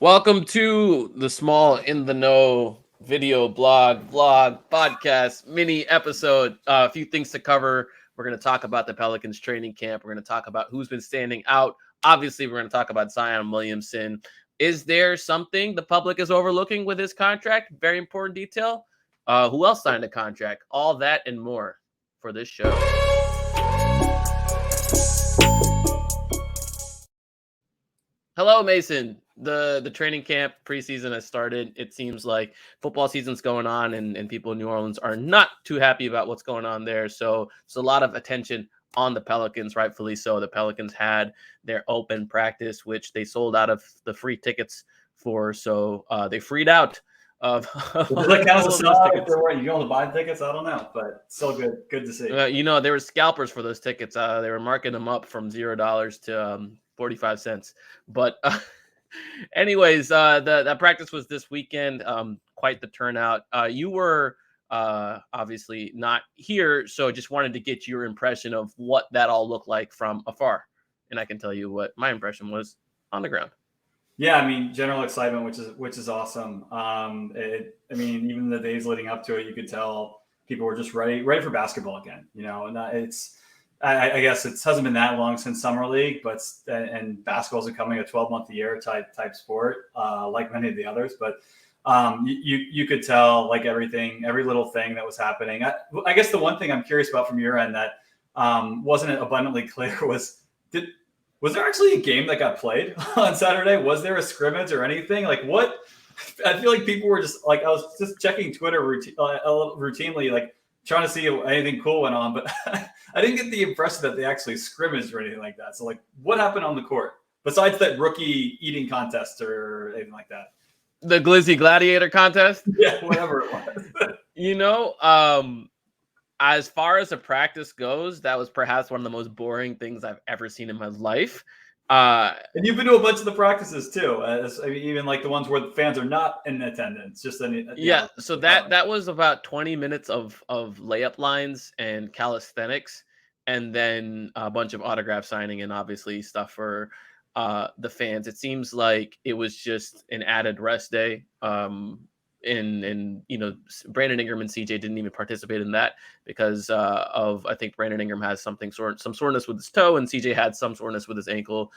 Welcome to the Small in the Know video vlog podcast mini episode. A few things to cover. We're going to talk about the Pelicans training camp. We're going to talk about who's been standing out. Obviously, we're going to talk about Zion Williamson. Is there something the public is overlooking with his contract? Very important detail. Who else signed a contract? All that and more for this show. Hello, Mason. The training camp preseason has started. It seems like football season's going on, and people in New Orleans are not too happy about what's going on there. So it's a lot of attention on the Pelicans, rightfully so. The Pelicans had their open practice, which they sold out of the free tickets for. So they freed out of Does that count as a sellout if they're you going to buy tickets? I don't know, but still good to see. There were scalpers for those tickets. They were marking them up from $0 to 45 cents. But anyways, that practice was this weekend. Quite the turnout. You were obviously not here, so just wanted to get your impression of what that all looked like from afar. And I can tell you what my impression was on the ground. Yeah, I mean, general excitement, which is awesome. Even the days leading up to it, you could tell people were just ready for basketball again. And I guess it hasn't been that long since summer league, but basketball is becoming a 12-month a year type sport, like many of the others. But you could tell like every little thing that was happening. I guess the one thing I'm curious about from your end that wasn't abundantly clear was there actually a game that got played on Saturday? Was there a scrimmage or anything? Like what? I feel like people were just like, I was just checking Twitter routinely, like trying to see if anything cool went on, but I didn't get the impression that they actually scrimmaged or anything like that. So like what happened on the court besides that rookie eating contest or anything like that? The Glizzy Gladiator contest? Yeah, whatever it was. As far as the practice goes, that was perhaps one of the most boring things I've ever seen in my life. And you've been to a bunch of the practices too, even like the ones where the fans are not in attendance. Just so that was about 20 minutes of layup lines and calisthenics, and then a bunch of autograph signing and obviously stuff for the fans. It seems like it was just an added rest day. And Brandon Ingram and CJ didn't even participate in that because I think Brandon Ingram has some soreness with his toe, and CJ had some soreness with his ankle.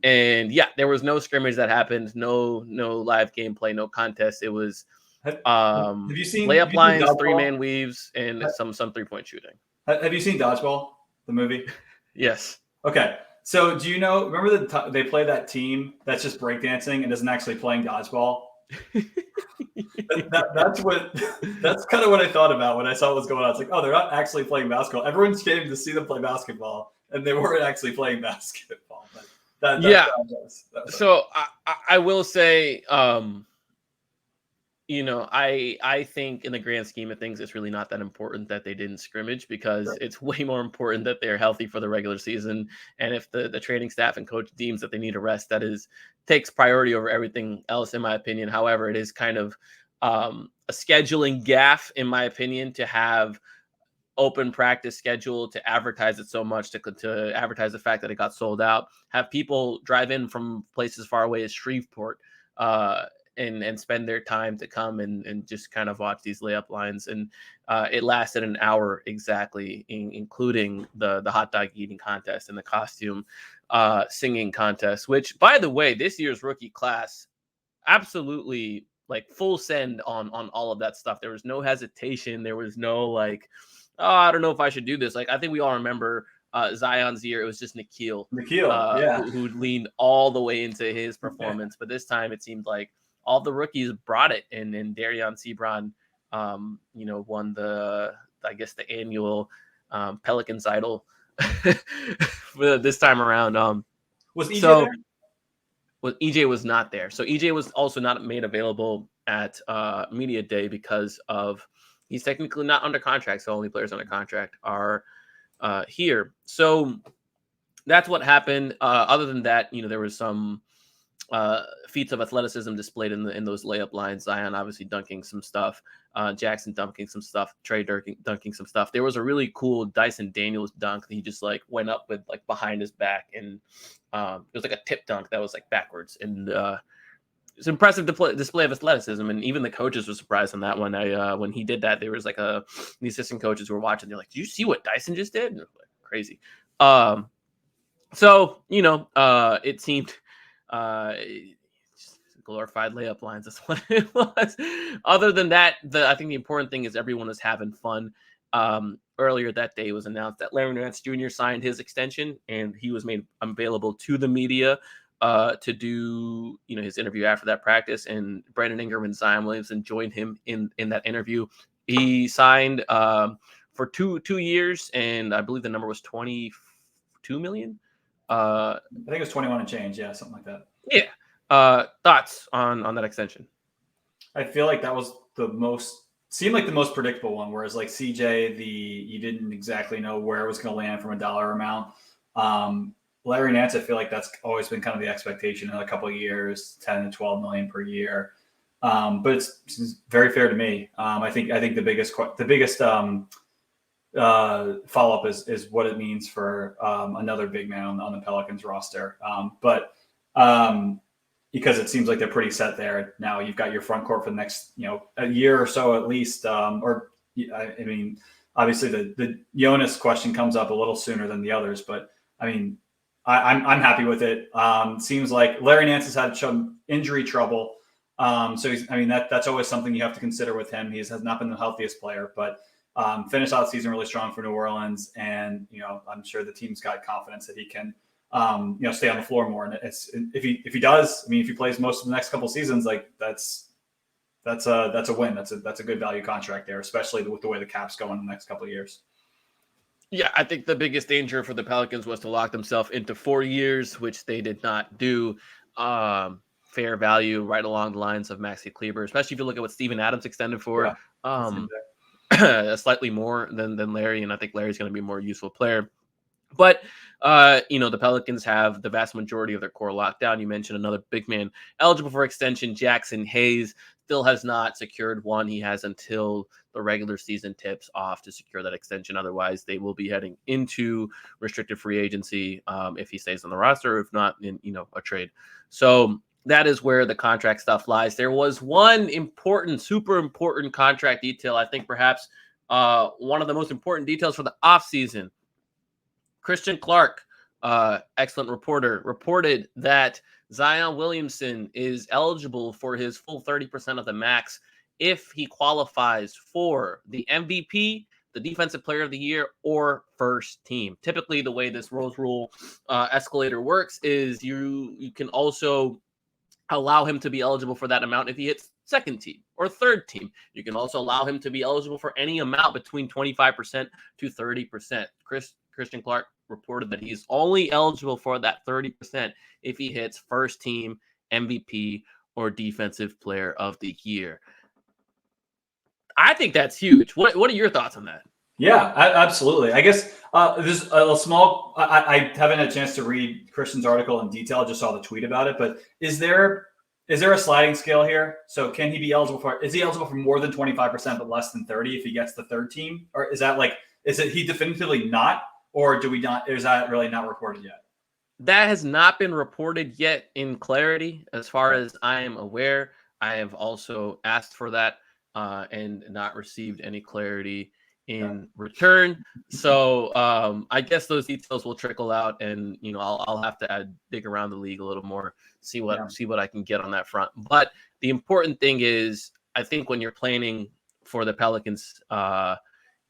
And yeah, there was no scrimmage that happened, no live gameplay, no contest. It was have you seen layup lines, 3-man weaves, and some 3-point shooting. Have you seen Dodgeball, the movie? Yes. Okay. So do you remember they play that team that's just breakdancing and isn't actually playing dodgeball? That's kind of what I thought about when I saw what was going on. It's like, oh, they're not actually playing basketball. Everyone's came to see them play basketball, and they weren't actually playing basketball. So I will say, I think in the grand scheme of things, it's really not that important that they didn't scrimmage because it's way more important that they're healthy for the regular season. And if the training staff and coach deems that they need a rest, takes priority over everything else, in my opinion. However, it is kind of a scheduling gaffe, in my opinion, to have open practice schedule, to advertise it so much, to advertise the fact that it got sold out, have people drive in from places far away as Shreveport, and spend their time to come and just kind of watch these layup lines. And it lasted an hour exactly, including the hot dog eating contest and the costume singing contest, which, by the way, this year's rookie class, absolutely like full send on all of that stuff. There was no hesitation. There was no like, oh, I don't know if I should do this. Like, I think we all remember Zion's year. It was just Nikhil, who leaned all the way into his performance. But this time it seemed like all the rookies brought it, and Darion Sebron, won the annual Pelicans idol this time around. Was EJ there? Well, EJ was not there. So EJ was also not made available at media day because he's technically not under contract. So only players under contract are here. So that's what happened. Other than that, there was some feats of athleticism displayed in those layup lines. Zion obviously dunking some stuff, Jackson dunking some stuff, Trey dunking some stuff. There was a really cool Dyson Daniels dunk that he just like went up with like behind his back, and it was like a tip dunk that was like backwards, and it's an impressive display of athleticism, and even the coaches were surprised on that one. When he did that, there was like the assistant coaches were watching. They're like, "Did you see what Dyson just did?" And like, crazy. So it seemed just glorified layup lines. That's what it was. Other than that, I think the important thing is everyone was having fun. Earlier that day, it was announced that Larry Nance Jr. signed his extension, and he was made available to the media to do his interview after that practice. And Brandon Ingram and Zion Williamson joined him in that interview. He signed for two years, and I believe the number was $22 million. I think it was 21 and change. Yeah, something like that. Yeah. Thoughts on that extension? I feel like that was seemed like the most predictable one, whereas like CJ, you didn't exactly know where it was going to land from a dollar amount. Larry Nance, I feel like that's always been kind of the expectation in a couple of years, 10 to 12 million per year. But it's very fair to me. I think the biggest follow-up is what it means for another big man on the Pelicans roster. Because it seems like they're pretty set there now. You've got your front court for the next a year or so at least. I mean, obviously the Jonas question comes up a little sooner than the others, but I mean, I'm happy with it. Seems like Larry Nance has had some injury trouble. So that's always something you have to consider with him. He has not been the healthiest player, but finished out the season really strong for New Orleans. And, I'm sure the team's got confidence that he can, stay on the floor more. And if he does, if he plays most of the next couple of seasons, like that's a win. That's a good value contract there, especially with the way the cap's going in the next couple of years. Yeah, I think the biggest danger for the Pelicans was to lock themselves into 4 years, which they did not do. Fair value right along the lines of Maxi Kleber, especially if you look at what Steven Adams extended for. Slightly more than Larry, and I think Larry's going to be a more useful player. But, the Pelicans have the vast majority of their core locked down. You mentioned another big man eligible for extension, Jackson Hayes, still has not secured one. He has until the regular season tips off to secure that extension. Otherwise, they will be heading into restricted free agency if he stays on the roster, or if not, in a trade. So that is where the contract stuff lies. There was one super important contract detail. I think perhaps one of the most important details for the offseason. Christian Clark, excellent reporter, reported that Zion Williamson is eligible for his full 30% of the max if he qualifies for the MVP, the Defensive Player of the Year, or first team. Typically, the way this Rose Rule escalator works is you can also allow him to be eligible for that amount if he hits second team or third team. You can also allow him to be eligible for any amount between 25% to 30%. Christian Clark reported that he's only eligible for that 30% if he hits first team, MVP, or Defensive Player of the Year. I think that's huge. What are your thoughts on that? Yeah, absolutely. I guess there's a small. I haven't had a chance to read Christian's article in detail. I just saw the tweet about it. But is there a sliding scale here? So can he be eligible for? Is he eligible for more than 25% but less than 30% if he gets the third team? Or is it he definitively not? Or do we not? Is that really not reported yet? That has not been reported yet in clarity, as far as I am aware. I have also asked for that and not received any clarity in return. So I guess those details will trickle out, and I'll have to dig around the league a little more, see what I can get on that front. But the important thing is, I think when you're planning for the Pelicans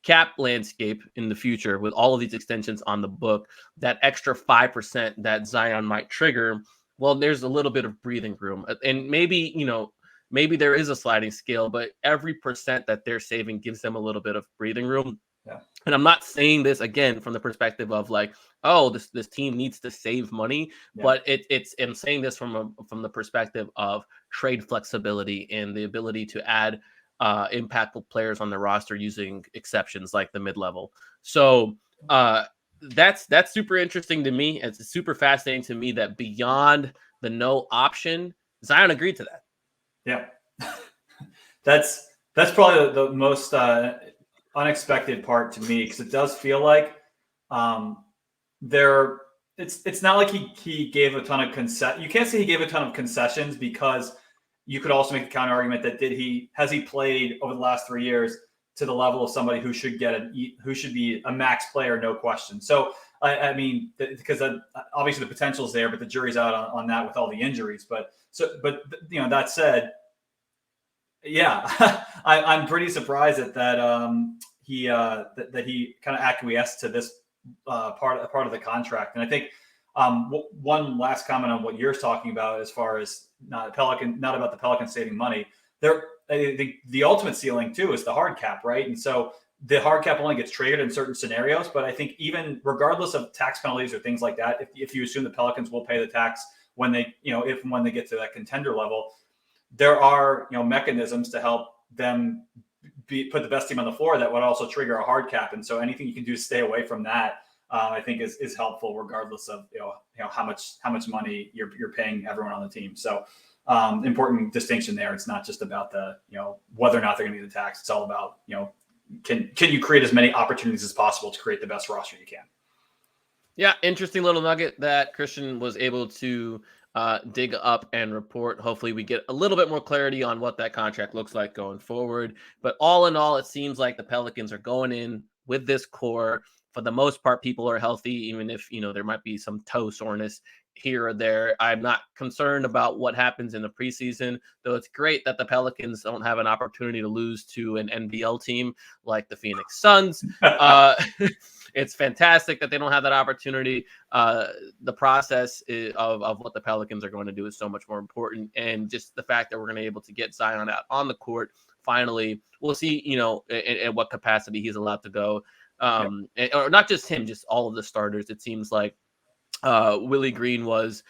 cap landscape in the future with all of these extensions on the book, that extra 5% that Zion might trigger, well, there's a little bit of breathing room. And maybe there is a sliding scale, but every percent that they're saving gives them a little bit of breathing room. Yeah. And I'm not saying this again from the perspective of like, oh, this team needs to save money, but I'm saying this from the perspective of trade flexibility and the ability to add impactful players on the roster using exceptions like the mid-level. So that's super interesting to me. It's super fascinating to me that beyond the no option, Zion agreed to that. Yeah, that's probably the most unexpected part to me, because it does feel like it's not like he gave a ton of You can't say he gave a ton of concessions, because you could also make the counter argument that has he played over the last 3 years to the level of somebody who should be a max player, no question. So I mean, because obviously the potential is there, but the jury's out on that with all the injuries. But that said, yeah, I'm pretty surprised that he kind of acquiesced to this part of the contract. And I think one last comment on what you're talking about, as far as not about the Pelicans saving money. The ultimate ceiling too is the hard cap, right? And so the hard cap only gets triggered in certain scenarios. But I think even regardless of tax penalties or things like that, if you assume the Pelicans will pay the tax when they, if and when they get to that contender level, there are mechanisms to help them put the best team on the floor that would also trigger a hard cap. And so anything you can do to stay away from that, I think is helpful, regardless of how much money you're paying everyone on the team. So important distinction there. It's not just about the whether or not they're going to get the tax. It's all about can you create as many opportunities as possible to create the best roster you can. Yeah, interesting little nugget that Christian was able to dig up and report. Hopefully we get a little bit more clarity on what that contract looks like going forward. But all in all, it seems like the Pelicans are going in with this core. For the most part, people are healthy, even if, there might be some toe soreness here or there. I'm not concerned about what happens in the preseason, though it's great that the Pelicans don't have an opportunity to lose to an NBL team like the Phoenix Suns. It's fantastic that they don't have that opportunity. The process of what the Pelicans are going to do is so much more important. And just the fact that we're going to be able to get Zion out on the court, finally, we'll see, in what capacity he's allowed to go. Or not just him, just all of the starters. It seems like Willie Green was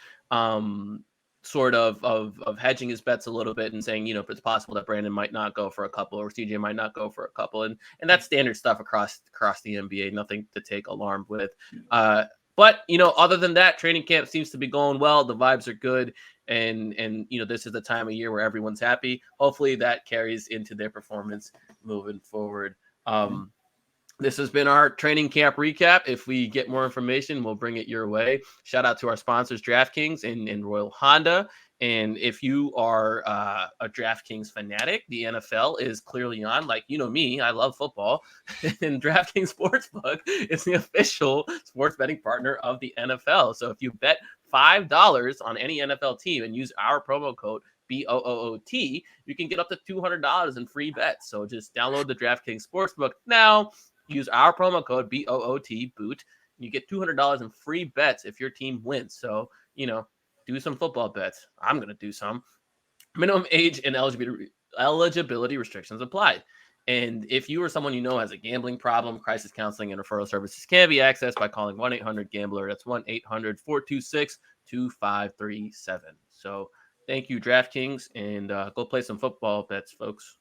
sort of hedging his bets a little bit and saying, it's possible that Brandon might not go for a couple, or CJ might not go for a couple. And that's standard stuff across the NBA, nothing to take alarm with. But, other than that, training camp seems to be going well. The vibes are good. And this is the time of year where everyone's happy. Hopefully that carries into their performance moving forward. This has been our training camp recap. If we get more information, we'll bring it your way. Shout out to our sponsors, DraftKings and Royal Honda. And if you are a DraftKings fanatic, the NFL is clearly on. Like, me, I love football. And DraftKings Sportsbook is the official sports betting partner of the NFL. So if you bet $5 on any NFL team and use our promo code BOOT, you can get up to $200 in free bets. So just download the DraftKings Sportsbook now. Use our promo code BOOT, boot. You get $200 in free bets if your team wins. So, do some football bets. I'm going to do some. Minimum age and eligibility restrictions apply. And if you or someone has a gambling problem, crisis counseling and referral services can be accessed by calling 1-800-GAMBLER. That's 1-800-426-2537. So thank you, DraftKings, and go play some football bets, folks.